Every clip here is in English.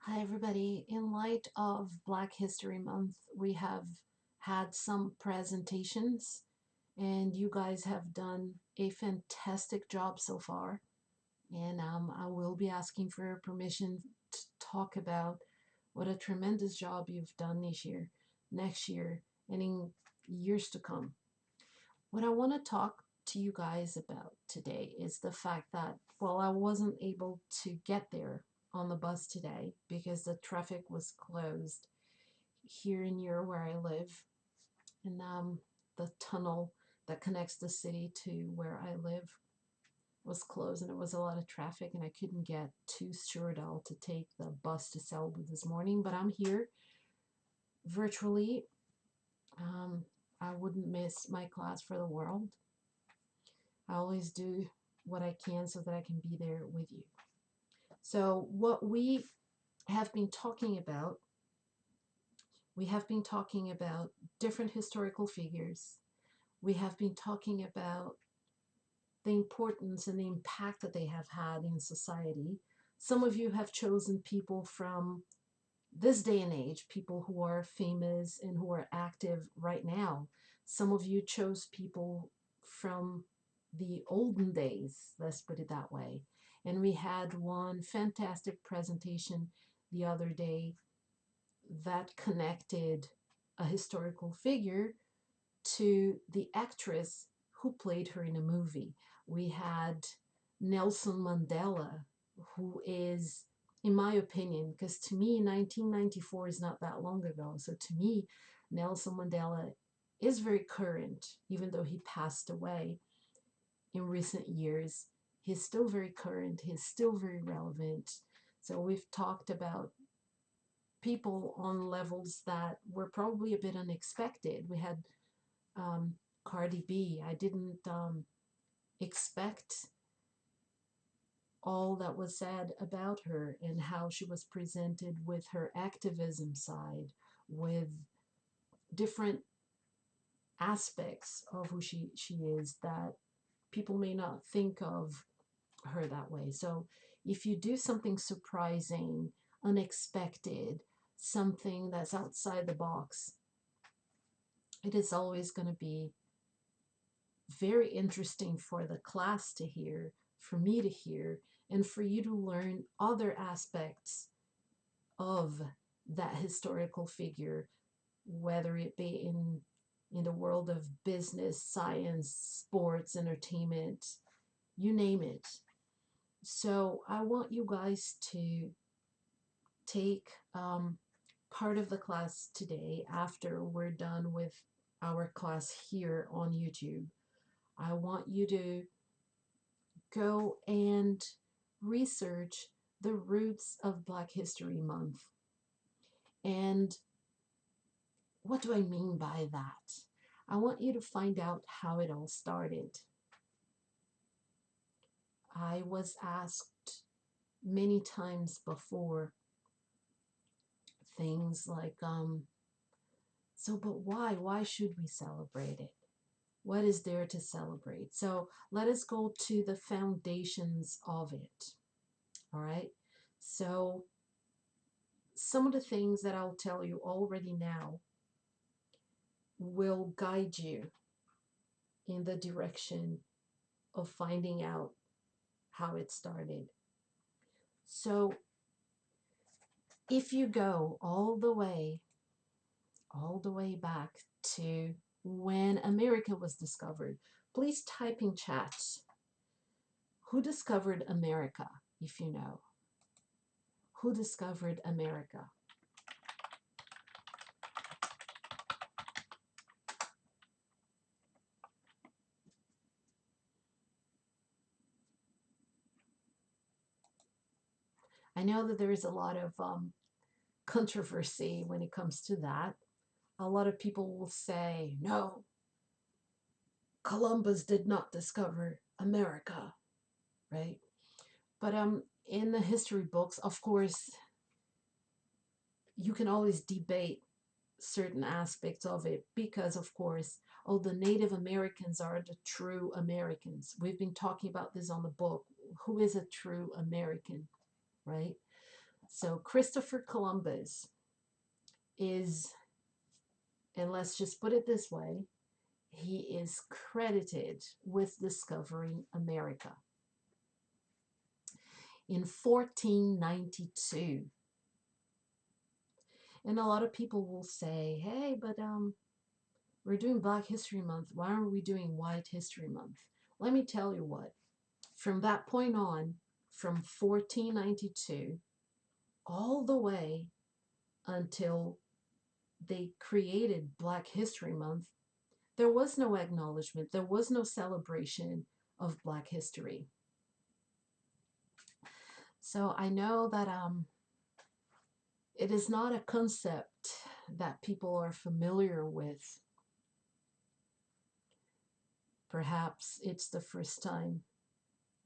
Hi, everybody. In light of Black History Month, we have had some presentations, and you guys have done a fantastic job so far. And I will be asking for your permission to talk about what a tremendous job you've done this year, next year, and in years to come. What I want to talk to you guys about today is the fact that, well, I wasn't able to get there on the bus today because the traffic was closed here near where I live, and the tunnel that connects the city to where I live was closed, and it was a lot of traffic, and I couldn't get to Stjordal to take the bus to Selbu this morning. But I'm here virtually. Um, I wouldn't miss my class for the world. I always do what I can so that I can be there with you. So, what have been talking about, we have been talking about different historical figures. We have been talking about the importance and the impact that they have had in society. Some of you have chosen people from this day and age, people who are famous and who are active right now. Some of you chose people from the olden days, let's put it that way. And we had one fantastic presentation the other day that connected a historical figure to the actress who played her in a movie. We had Nelson Mandela, who is, in my opinion, because to me, 1994 is not that long ago. So to me, Nelson Mandela is very current, even though he passed away in recent years. He's still very current, he's still very relevant. So we've talked about people on levels that were probably a bit unexpected. We had um, Cardi B. I didn't expect all that was said about her and how she was presented with her activism side, with different aspects of who she is that people may not think of her that way. So if you do something surprising, unexpected, something that's outside the box, it is always going to be very interesting for the class to hear, for me to hear, and for you to learn other aspects of that historical figure, whether it be in the world of business, science, sports, entertainment, you name it. So I want you guys to take part of the class today after we're done with our class here on YouTube. I want you to go and research the roots of Black History Month. And what do I mean by that? I want you to find out how it all started. I was asked many times before things like, so, but why? Why should we celebrate it? What is there to celebrate? So let us go to the foundations of it. All right. So some of the things that I'll tell you already now will guide you in the direction of finding out how it started. So if you go all the way back to when America was discovered, please type in chat who discovered America, if you know. Who discovered America? I know that there is a lot of controversy when it comes to that. A lot of people will say, no, Columbus did not discover America, right? But in the history books, of course, you can always debate certain aspects of it because, of course, oh, the Native Americans are the true Americans. We've been talking about this on the book. Who is a true American, right? So Christopher Columbus is, and let's just put it this way, he is credited with discovering America in 1492. And a lot of people will say, hey, but we're doing Black History Month. Why aren't we doing White History Month? Let me tell you what. From that point on, from 1492 all the way until they created Black History Month, there was no acknowledgement, there was no celebration of Black history. So I know that it is not a concept that people are familiar with. Perhaps it's the first time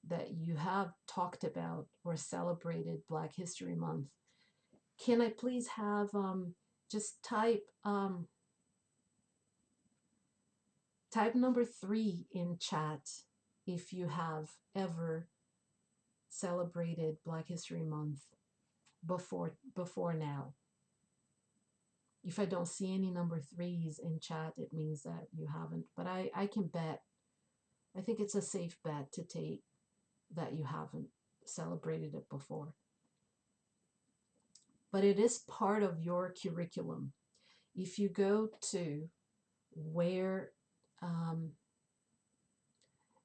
that you have talked about or celebrated Black History Month. Can I please have just type number 3 in chat if you have ever celebrated Black History Month before now. If I don't see any number 3s in chat, it means that you haven't. But I can bet, I think it's a safe bet to take that you haven't celebrated it before. But it is part of your curriculum. If you go to where,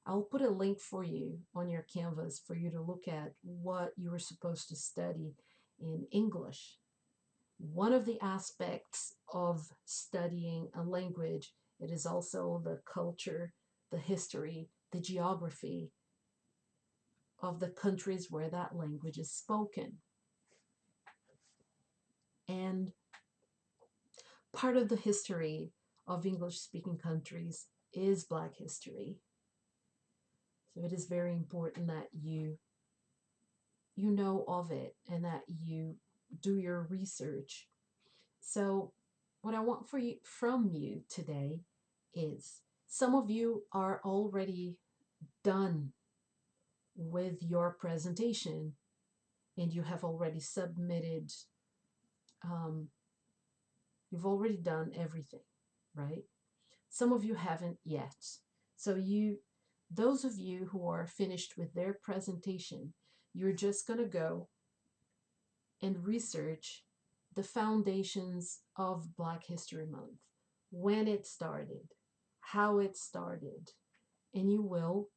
I'll put a link for you on your Canvas for you to look at what you were supposed to study in English. One of the aspects of studying a language, it is also the culture, the history, the geography of the countries where that language is spoken. And part of the history of English-speaking countries is Black history. So it is very important that you know of it and that you do your research. So what I want from you today is, some of you are already done with your presentation and you have already submitted, you've already done everything, right? Some of you haven't yet. So those of you who are finished with their presentation, you're just going to go and research the foundations of Black History Month, when it started, how it started, and you will.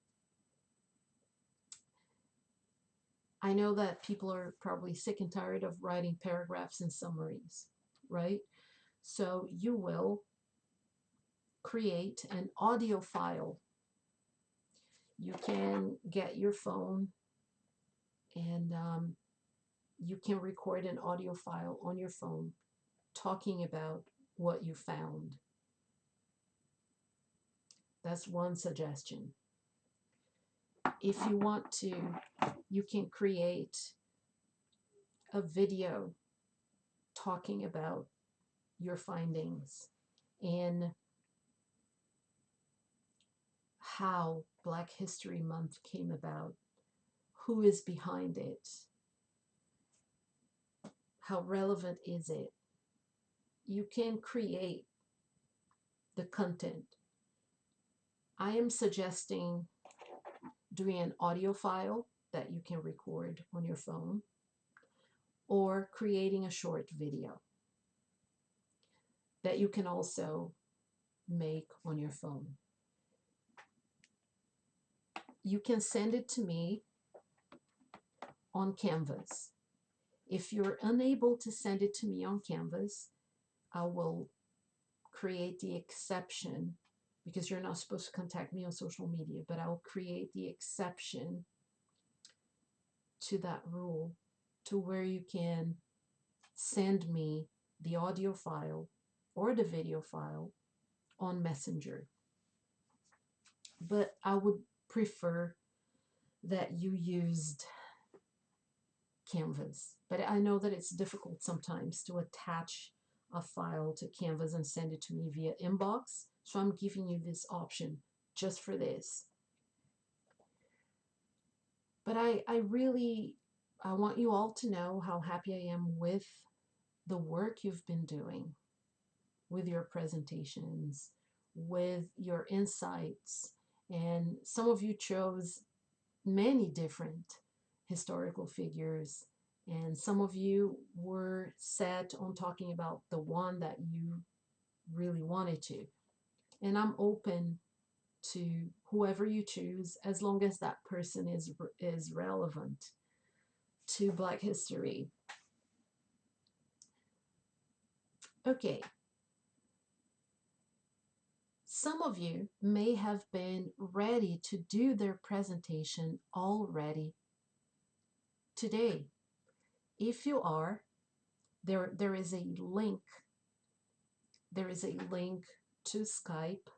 I know that people are probably sick and tired of writing paragraphs and summaries, right? So you will create an audio file. You can get your phone and you can record an audio file on your phone talking about what you found. That's one suggestion. If you want to, you can create a video talking about your findings and how Black History Month came about, who is behind it, how relevant is it. You can create the content. I am suggesting doing an audio file that you can record on your phone, or creating a short video that you can also make on your phone. You can send it to me on Canvas. If you're unable to send it to me on Canvas, I will create the exception, because you're not supposed to contact me on social media, but I'll create the exception to that rule to where you can send me the audio file or the video file on Messenger. But I would prefer that you used Canvas. But I know that it's difficult sometimes to attach a file to Canvas and send it to me via inbox. So I'm giving you this option just for this. But I really I want you all to know how happy I am with the work you've been doing, with your presentations, with your insights. And some of you chose many different historical figures, and some of you were set on talking about the one that you really wanted to. And I'm open to whoever you choose as long as that person is relevant to Black history. Okay, some of you may have been ready to do their presentation already today. If you are, there is a link. There is a link to Skype.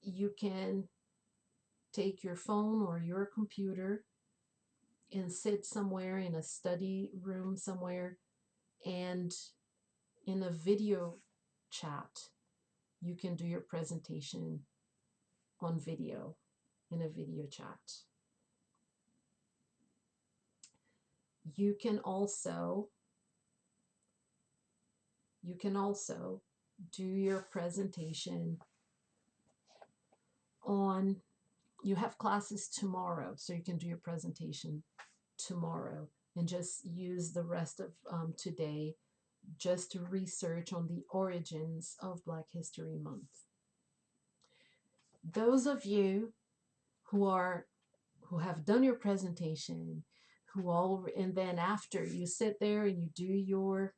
You can take your phone or your computer and sit somewhere in a study room somewhere, and in a video chat, you can do your presentation on video, in a video chat. You can also do your presentation on, you have classes tomorrow, so you can do your presentation tomorrow and just use the rest of today just to research on the origins of Black History Month. Those of you who have done your presentation, and then after you sit there and you do your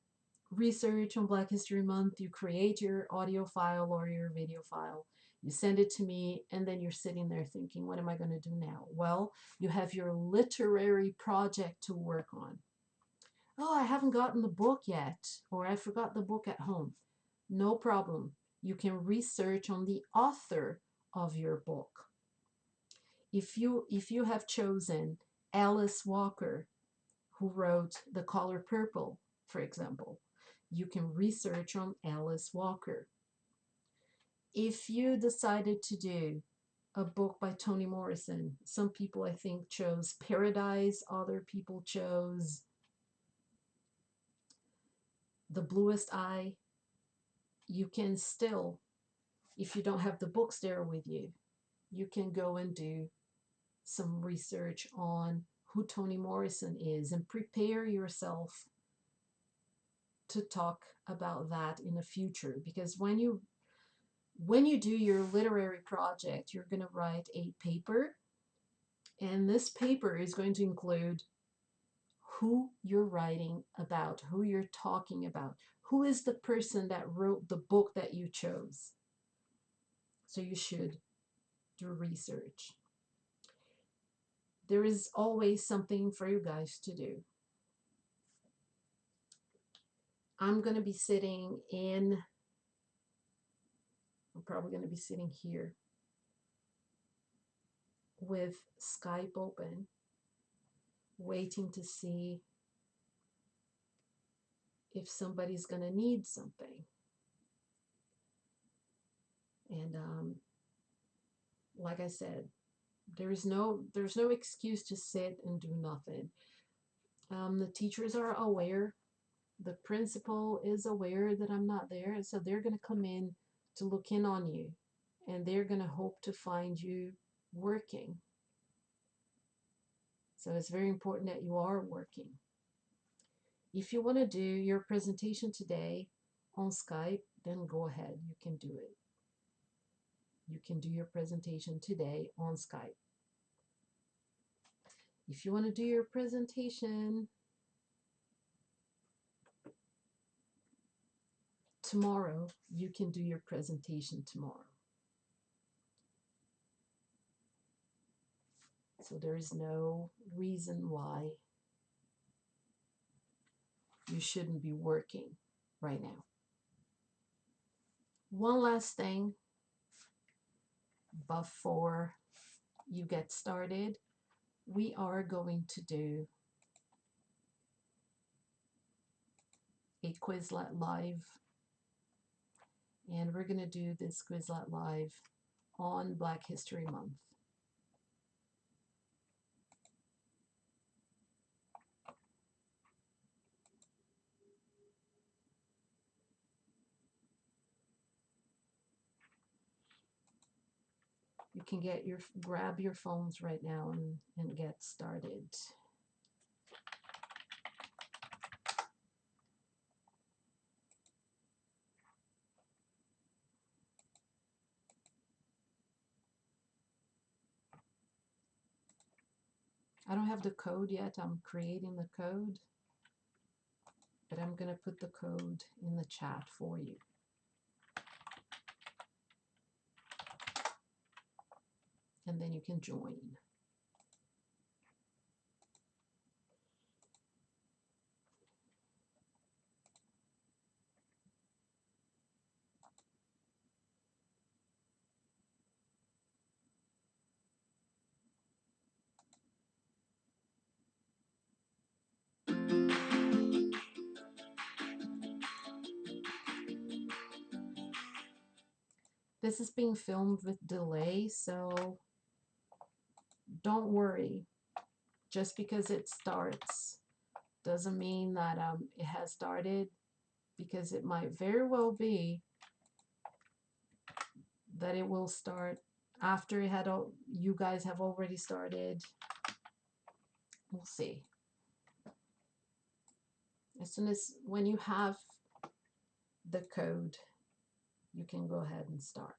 research on Black History Month, you create your audio file or your video file, you send it to me, and then you're sitting there thinking, what am I going to do now? Well, you have your literary project to work on. Oh, I haven't gotten the book yet, or I forgot the book at home. No problem. You can research on the author of your book. If you have chosen Alice Walker, who wrote The Color Purple, for example, you can research on Alice Walker. If you decided to do a book by Toni Morrison, some people I think chose Paradise, other people chose The Bluest Eye. You can still, if you don't have the books there with you, you can go and do some research on who Toni Morrison is and prepare yourself to talk about that in the future. Because when you do your literary project, you're going to write a paper, and this paper is going to include who you're writing about, who you're talking about, who is the person that wrote the book that you chose. So you should do research. There is always something for you guys to do. I'm going to be sitting in, I'm probably going to be sitting here with Skype open, waiting to see if somebody's going to need something. And like I said, there's no excuse to sit and do nothing. The teachers are aware. The principal is aware that I'm not there, and so they're going to come in to look in on you, and they're going to hope to find you working. So it's very important that you are working. If you want to do your presentation today on Skype, then go ahead. You can do it. You can do your presentation today on Skype. If you want to do your presentation tomorrow, you can do your presentation tomorrow. So there is no reason why you shouldn't be working right now. One last thing before you get started, we are going to do a Quizlet Live, and we're going to do this Quizlet Live on Black History Month. You can grab your phones right now and get started. I don't have the code yet. I'm creating the code, but I'm going to put the code in the chat for you. And then you can join. This is being filmed with delay, so don't worry. Just because it starts doesn't mean that it has started, because it might very well be that it will start after you guys have already started. We'll see. As soon as when you have the code, you can go ahead and start.